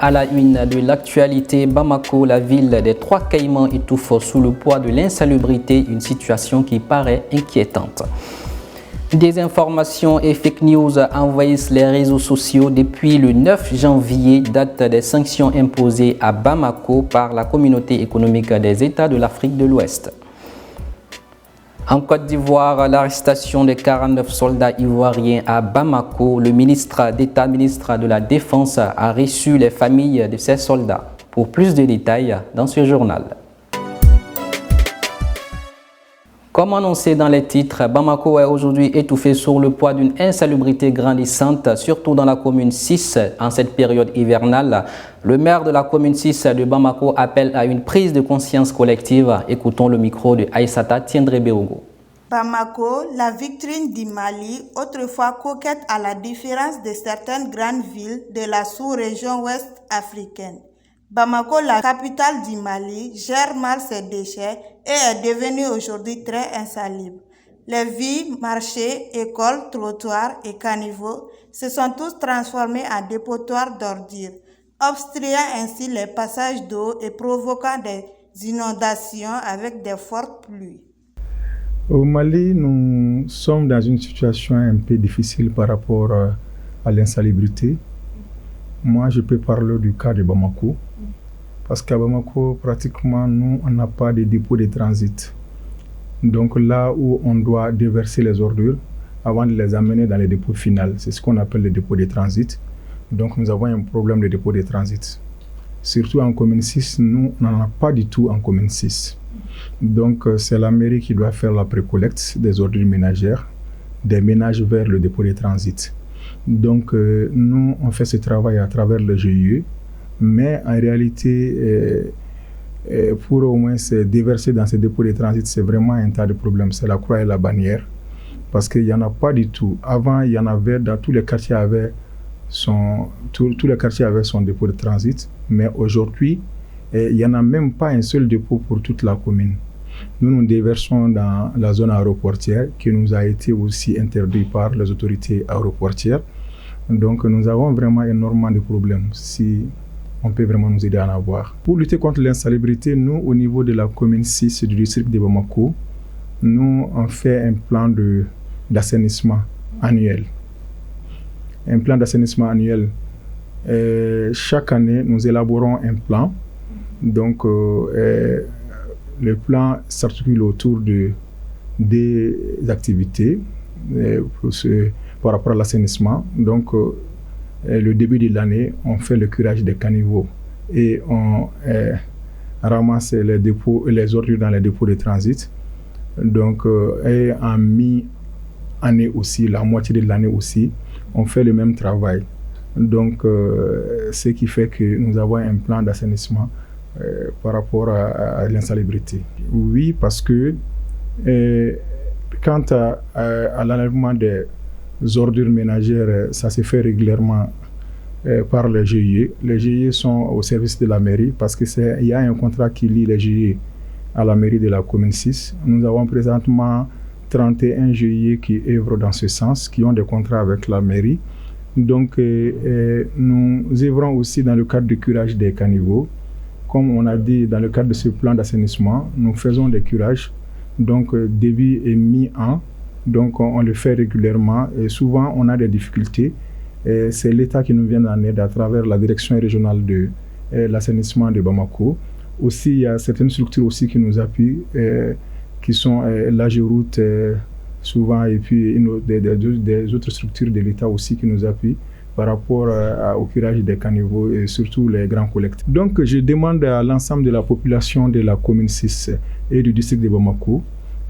À la une de l'actualité, Bamako, la ville des Trois Caïmans, étouffe sous le poids de l'insalubrité, une situation qui paraît inquiétante. Des informations et fake news envahissent les réseaux sociaux depuis le 9 janvier, date des sanctions imposées à Bamako par la communauté économique des États de l'Afrique de l'Ouest. En Côte d'Ivoire, l'arrestation de 49 soldats ivoiriens à Bamako, le ministre d'État, ministre de la Défense, a reçu les familles de ces soldats. Pour plus de détails dans ce journal. Comme annoncé dans les titres, Bamako est aujourd'hui étouffé sous le poids d'une insalubrité grandissante, surtout dans la commune 6 en cette période hivernale. Le maire de la commune 6 de Bamako appelle à une prise de conscience collective. Écoutons le micro de Aïssata Tiendré-Beogo. Bamako, la vitrine du Mali, autrefois coquette à la différence de certaines grandes villes de la sous-région ouest africaine. Bamako, la capitale du Mali, gère mal ses déchets et est devenue aujourd'hui très insalubre. Les vies, marchés, écoles, trottoirs et caniveaux se sont tous transformés en dépotoirs d'ordures, obstruant ainsi les passages d'eau et provoquant des inondations avec des fortes pluies. Au Mali, nous sommes dans une situation un peu difficile par rapport à l'insalubrité. Moi, je peux parler du cas de Bamako. Parce qu'à Bamako, pratiquement, nous, on n'a pas de dépôt de transit. Donc là où on doit déverser les ordures avant de les amener dans les dépôts finaux, c'est ce qu'on appelle le dépôt de transit. Donc nous avons un problème de dépôt de transit. Surtout en commune 6, nous, on n'en a pas du tout en commune 6. Donc c'est la mairie qui doit faire la précollecte des ordures ménagères, des ménages vers le dépôt de transit. Donc nous, on fait ce travail à travers le GIE, mais en réalité, pour au moins se déverser dans ces dépôts de transit, c'est vraiment un tas de problèmes. C'est la croix et la bannière, parce qu'il n'y en a pas du tout. Avant, il y en avait, dans tous les quartiers tous les quartiers avaient son dépôt de transit, mais aujourd'hui, il n'y en a même pas un seul dépôt pour toute la commune. Nous déversons dans la zone aéroportière qui nous a été aussi interdite par les autorités aéroportières. Donc nous avons vraiment énormément de problèmes si on peut vraiment nous aider à en avoir. Pour lutter contre l'insalubrité, nous, au niveau de la commune 6 du district de Bamako, nous, on fait un plan d'assainissement annuel. Un plan d'assainissement annuel. Chaque année, nous élaborons un plan. Donc, le plan s'articule autour des activités par rapport à l'assainissement. Donc, le début de l'année, on fait le curage des caniveaux et on ramasse les ordures dans les dépôts de transit. Donc, et en mi-année aussi, la moitié de l'année aussi, on fait le même travail. Donc, ce qui fait que nous avons un plan d'assainissement par rapport à l'insalubrité. Oui, parce que quant à l'enlèvement des ordures ménagères, ça se fait régulièrement par les GIE. Les GIE sont au service de la mairie parce qu'il y a un contrat qui lie les GIE à la mairie de la commune 6. Nous avons présentement 31 GIE qui œuvrent dans ce sens, qui ont des contrats avec la mairie. Donc, nous œuvrons aussi dans le cadre du curage des caniveaux. Comme on a dit, dans le cadre de ce plan d'assainissement, nous faisons des curages, donc début et mi-an. Donc, on le fait régulièrement et souvent, on a des difficultés. C'est l'État qui nous vient en aide à travers la direction régionale de l'assainissement de Bamako. Aussi, il y a certaines structures aussi qui nous appuient, qui sont l'AGEROUTE souvent, et puis des autres structures de l'État aussi qui nous appuient par rapport au curage des caniveaux et surtout les grands collectes. Donc, je demande à l'ensemble de la population de la commune 6 et du district de Bamako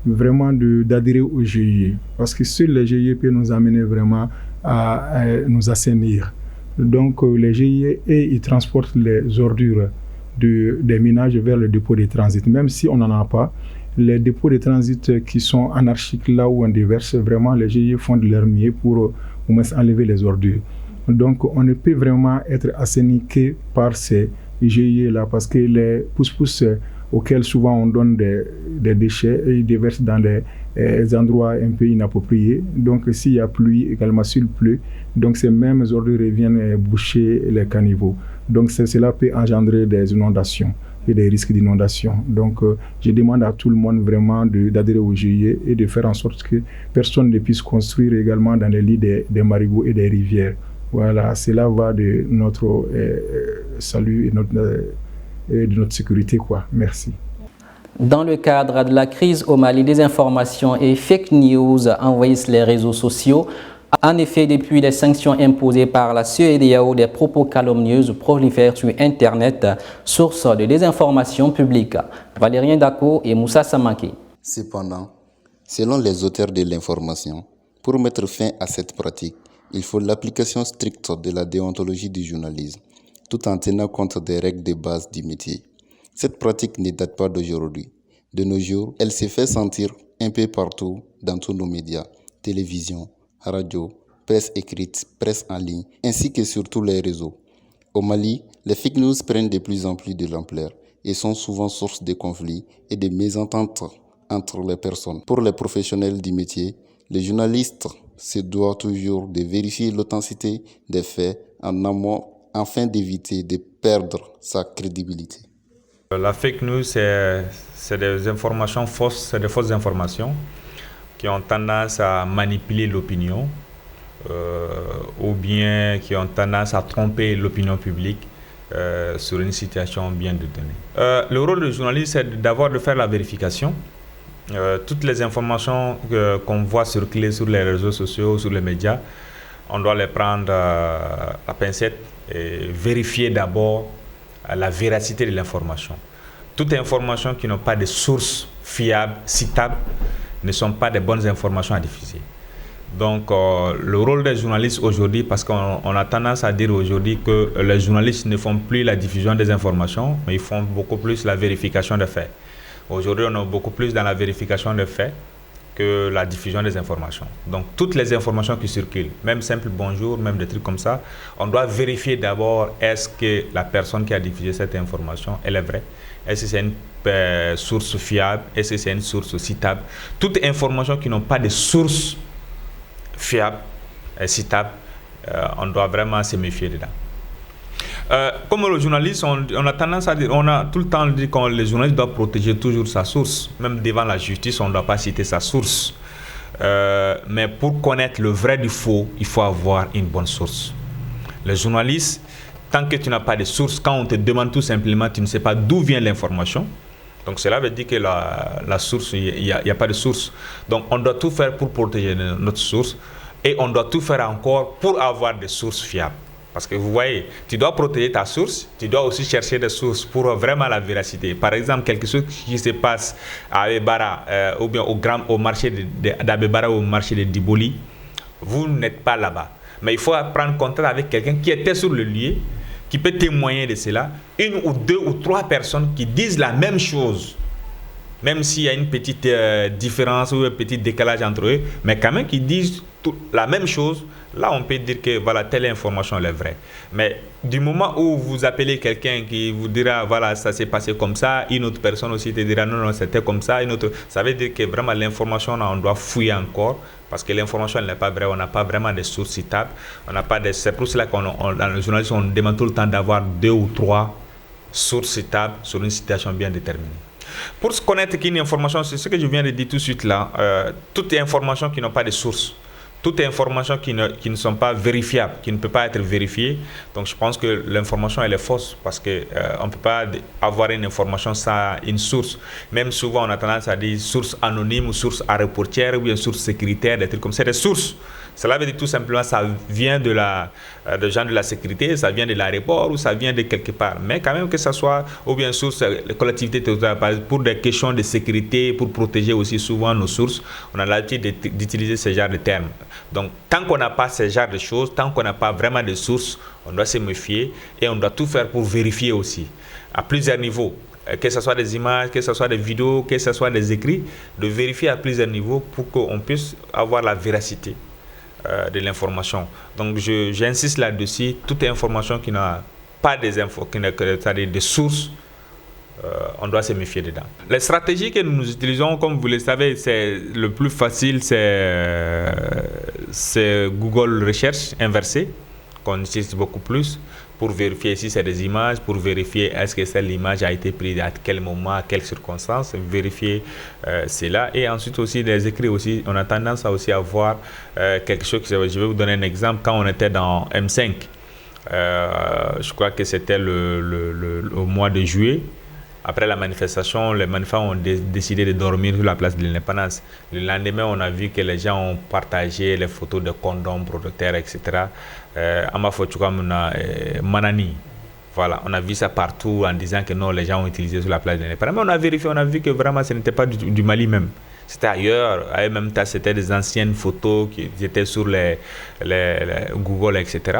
vraiment d'adhérer au GIE, parce que seul les GIE peuvent nous amener vraiment à nous assainir. Donc les GIE, ils transportent les ordures des ménages vers le dépôt de transit, même si on n'en a pas. Les dépôts de transit qui sont anarchiques, là où on déverse, vraiment les GIE font de leur mieux pour au moins enlever les ordures. Donc on ne peut vraiment être assaini que par ces GIE-là, parce que les pousse-pousse auxquels souvent on donne des déchets et ils déversent dans des endroits un peu inappropriés. Donc s'il y a pluie, également s'il pleut, donc ces mêmes ordures viennent boucher les caniveaux. Donc cela peut engendrer des inondations et des risques d'inondation. Donc je demande à tout le monde vraiment d'adhérer au GIE et de faire en sorte que personne ne puisse construire également dans les lits des marigots et des rivières. Voilà, cela va de notre salut et de notre sécurité, quoi. Merci. Dans le cadre de la crise au Mali, des informations et fake news envahissent les réseaux sociaux. En effet, depuis les sanctions imposées par la CEDEAO, des propos calomnieux prolifèrent sur Internet, source de désinformation publique. Valérien Dako et Moussa Samaki. Cependant, selon les auteurs de l'information, pour mettre fin à cette pratique, il faut l'application stricte de la déontologie du journalisme, tout en tenant compte des règles de base du métier. Cette pratique ne date pas d'aujourd'hui. De nos jours, elle se fait sentir un peu partout dans tous nos médias, télévision, radio, presse écrite, presse en ligne, ainsi que sur tous les réseaux. Au Mali, les fake news prennent de plus en plus de l'ampleur et sont souvent source de conflits et de mésententes entre les personnes. Pour les professionnels du métier, les journalistes se doivent toujours de vérifier l'authenticité des faits en amont afin d'éviter de perdre sa crédibilité. La fake news, c'est des informations fausses, c'est des fausses informations qui ont tendance à manipuler l'opinion ou bien qui ont tendance à tromper l'opinion publique sur une situation bien déterminée. Le rôle du journaliste, c'est d'abord de faire la vérification. Toutes les informations qu'on voit circuler sur les réseaux sociaux, sur les médias, on doit les prendre à pincette et vérifier d'abord la véracité de l'information. Toutes les informations qui n'ont pas de sources fiables, citables, ne sont pas des bonnes informations à diffuser. Donc le rôle des journalistes aujourd'hui, parce qu'on a tendance à dire aujourd'hui que les journalistes ne font plus la diffusion des informations, mais ils font beaucoup plus la vérification des faits. Aujourd'hui, on est beaucoup plus dans la vérification des faits que la diffusion des informations. Donc toutes les informations qui circulent, même simple bonjour, même des trucs comme ça, on doit vérifier d'abord est-ce que la personne qui a diffusé cette information, elle est vraie. Est-ce que c'est une source fiable? Est-ce que c'est une source citable? Toutes les informations qui n'ont pas de source fiable et citable, on doit vraiment se méfier dedans. Comme le journaliste, on a tendance à dire, on a tout le temps dit que le journaliste doit protéger toujours sa source. Même devant la justice, on ne doit pas citer sa source. Mais pour connaître le vrai du faux, il faut avoir une bonne source. Le journaliste, tant que tu n'as pas de source, quand on te demande tout simplement, tu ne sais pas d'où vient l'information. Donc cela veut dire que la source, il n'y a pas de source. Donc on doit tout faire pour protéger notre source et on doit tout faire encore pour avoir des sources fiables. Parce que vous voyez, tu dois protéger ta source, tu dois aussi chercher des sources pour vraiment la véracité. Par exemple, quelque chose qui se passe à Abebara ou bien au marché d'Abebara ou au marché de Diboli, vous n'êtes pas là-bas. Mais il faut prendre contact avec quelqu'un qui était sur le lieu, qui peut témoigner de cela. Une ou deux ou trois personnes qui disent la même chose, même s'il y a une petite différence ou un petit décalage entre eux, mais quand même qui disent la même chose, là on peut dire que voilà, telle information elle est vraie. Mais du moment où vous appelez quelqu'un qui vous dira voilà, ça s'est passé comme ça, une autre personne aussi te dira non, c'était comme ça, une autre, ça veut dire que vraiment l'information, on doit fouiller encore, parce que l'information elle n'est pas vraie, on n'a pas vraiment de sources citables, on n'a pas de, c'est pour cela qu'on dans le journalisme on demande tout le temps d'avoir 2 ou 3 sources citables sur une situation bien déterminée. Pour se connaître qu'une information, c'est ce que je viens de dire tout de suite là, toutes les informations qui n'ont pas de source, toutes les informations qui ne sont pas vérifiables, qui ne peuvent pas être vérifiées. Donc je pense que l'information elle est fausse parce qu'on ne peut pas avoir une information sans une source. Même souvent on a tendance à dire source anonyme ou source aéroportière ou bien source sécuritaire, des trucs comme ça, des sources. Cela veut dire tout simplement ça vient de gens de la sécurité, ça vient de l'aéroport ou ça vient de quelque part. Mais quand même que ça soit ou bien source, les collectivités territoriales, pour des questions de sécurité, pour protéger aussi souvent nos sources, on a l'habitude d'utiliser ce genre de termes. Donc tant qu'on n'a pas ce genre de choses, tant qu'on n'a pas vraiment de sources, on doit se méfier et on doit tout faire pour vérifier aussi, à plusieurs niveaux. Que ce soit des images, que ce soit des vidéos, que ce soit des écrits, de vérifier à plusieurs niveaux pour qu'on puisse avoir la véracité de l'information. Donc j'insiste là-dessus, toute information qui n'a pas des infos, c'est-à-dire des sources on doit se méfier dedans. Les stratégies que nous utilisons, comme vous le savez, c'est le plus facile, c'est Google Recherche inversée, qu'on utilise beaucoup plus pour vérifier si c'est des images, pour vérifier est-ce que l'image a été prise à quel moment, à quelles circonstances, vérifier cela. Et ensuite aussi des écrits aussi, on a tendance à aussi avoir quelque chose, je vais vous donner un exemple, quand on était dans M5, je crois que c'était au mois de juillet. Après la manifestation, les manifestants ont décidé de dormir sur la place de l'Indépendance. Le lendemain, on a vu que les gens ont partagé les photos de condoms protecteurs, etc. Manani. Voilà, on a vu ça partout en disant que non, les gens ont utilisé sur la place de l'Indépendance. Mais on a vérifié, on a vu que vraiment ce n'était pas du Mali même. C'était ailleurs. À même temps, c'était des anciennes photos qui étaient sur les Google, etc.,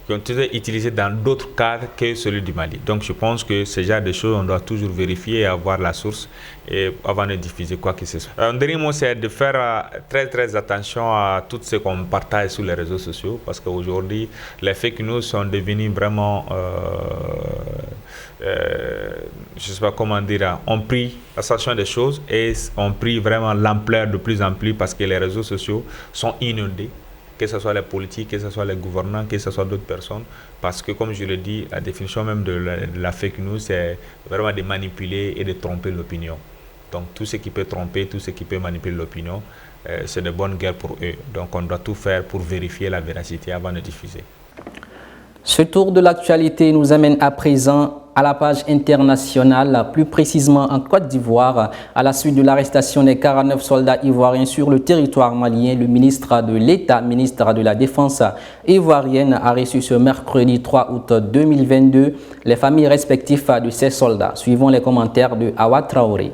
qui ont été utilisés dans d'autres cadres que celui du Mali. Donc je pense que ce genre de choses, on doit toujours vérifier et avoir la source avant de diffuser quoi que ce soit. Un dernier mot, c'est de faire très attention à tout ce qu'on partage sur les réseaux sociaux, parce qu'aujourd'hui, les fake news sont devenus vraiment, je ne sais pas comment dire, ont pris l'ascension des choses et ont pris vraiment l'ampleur de plus en plus parce que les réseaux sociaux sont inondés, que ce soit les politiques, que ce soit les gouvernants, que ce soit d'autres personnes, parce que comme je le dis, la définition même de la fake news, c'est vraiment de manipuler et de tromper l'opinion. Donc tout ce qui peut tromper, tout ce qui peut manipuler l'opinion, c'est de bonne guerre pour eux. Donc on doit tout faire pour vérifier la véracité avant de diffuser. Ce tour de l'actualité nous amène à présent à la page internationale, plus précisément en Côte d'Ivoire. À la suite de l'arrestation des 49 soldats ivoiriens sur le territoire malien, le ministre de l'État, ministre de la Défense ivoirienne, a reçu ce mercredi 3 août 2022 les familles respectives de ces soldats. Suivons les commentaires de Awa Traoré.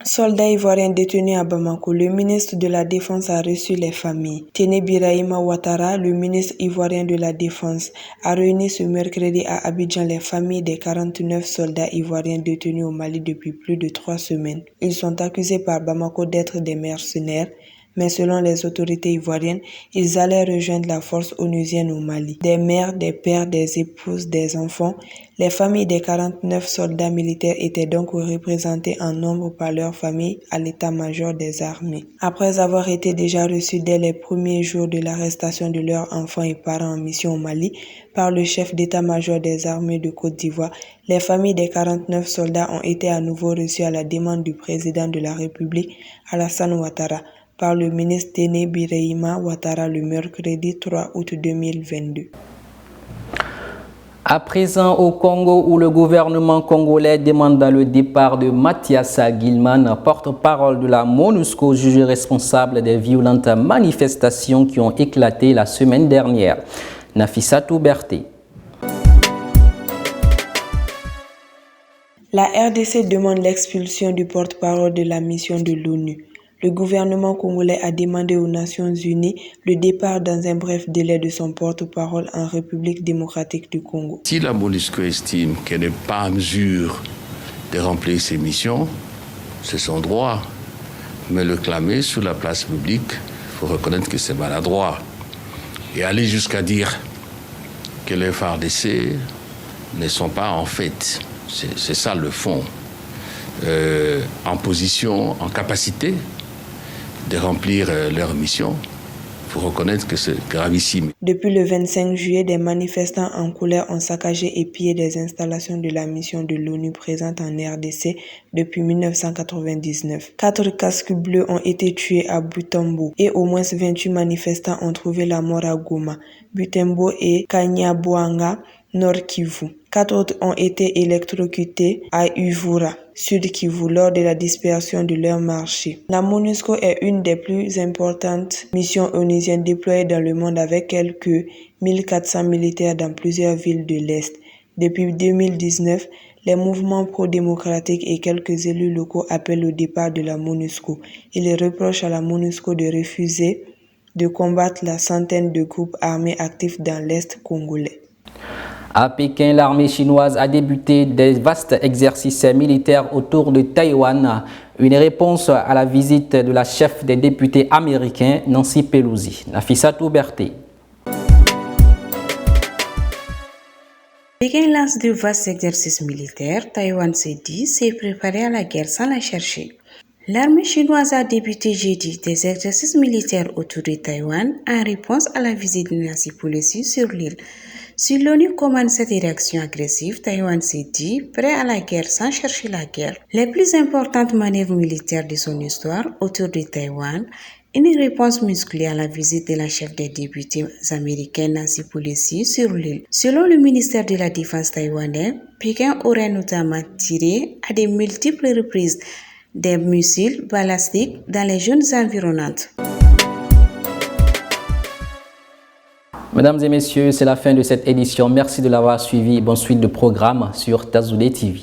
Soldats ivoiriens détenus à Bamako, le ministre de la Défense a reçu les familles. Téné Birahima Ouattara, le ministre ivoirien de la Défense, a réuni ce mercredi à Abidjan les familles des 49 soldats ivoiriens détenus au Mali depuis plus de 3 semaines. Ils sont accusés par Bamako d'être des mercenaires, mais selon les autorités ivoiriennes, ils allaient rejoindre la force onusienne au Mali. Des mères, des pères, des épouses, des enfants, les familles des 49 soldats militaires étaient donc représentées en nombre par leurs familles à l'état-major des armées. Après avoir été déjà reçus dès les premiers jours de l'arrestation de leurs enfants et parents en mission au Mali par le chef d'état-major des armées de Côte d'Ivoire, les familles des 49 soldats ont été à nouveau reçues à la demande du président de la République, Alassane Ouattara, par le ministre Téné Birahima Ouattara le mercredi 3 août 2022. À présent au Congo, où le gouvernement congolais demande le départ de Mathias Gilman, porte-parole de la MONUSCO, jugé responsable des violentes manifestations qui ont éclaté la semaine dernière. Nafissatou Berté. La RDC demande l'expulsion du porte-parole de la mission de l'ONU. Le gouvernement congolais a demandé aux Nations Unies le départ dans un bref délai de son porte-parole en République démocratique du Congo. Si la MONUSCO estime qu'elle n'est pas en mesure de remplir ses missions, c'est son droit. Mais le clamer sur la place publique, il faut reconnaître que c'est maladroit. Et aller jusqu'à dire que les FARDC ne sont pas en fait, c'est ça le fond, en position, en capacité de remplir leur mission. Il faut reconnaître que c'est gravissime. Depuis le 25 juillet, des manifestants en colère ont saccagé et pillé des installations de la mission de l'ONU présente en RDC depuis 1999. 4 casques bleus ont été tués à Butembo et au moins 28 manifestants ont trouvé la mort à Goma, Butembo et Kanyaboanga, Nord Kivu. 4 autres ont été électrocutés à Uvura, Sud Kivu, lors de la dispersion de leur marché. La MONUSCO est une des plus importantes missions onusiennes déployées dans le monde avec quelques 1400 militaires dans plusieurs villes de l'Est. Depuis 2019, les mouvements pro-démocratiques et quelques élus locaux appellent au départ de la MONUSCO. Ils reprochent à la MONUSCO de refuser de combattre la centaine de groupes armés actifs dans l'Est congolais. À Pékin, l'armée chinoise a débuté des vastes exercices militaires autour de Taïwan, une réponse à la visite de la chef des députés américains, Nancy Pelosi. Nafissatou Berté. Pékin lance de vastes exercices militaires. Taïwan s'est dit s'est préparé à la guerre sans la chercher. L'armée chinoise a débuté jeudi des exercices militaires autour de Taïwan en réponse à la visite de Nancy Pelosi sur l'île. Si l'ONU commande cette réaction agressive, Taïwan s'est dit prêt à la guerre sans chercher la guerre. Les plus importantes manœuvres militaires de son histoire autour de Taïwan, une réponse musclée à la visite de la chef des députés américaine Nancy Pelosi sur l'île. Selon le ministère de la Défense taïwanais, Pékin aurait notamment tiré à de multiples reprises des missiles balistiques dans les zones environnantes. Mesdames et messieurs, c'est la fin de cette édition. Merci de l'avoir suivi. Bonne suite de programme sur Tazoudé TV.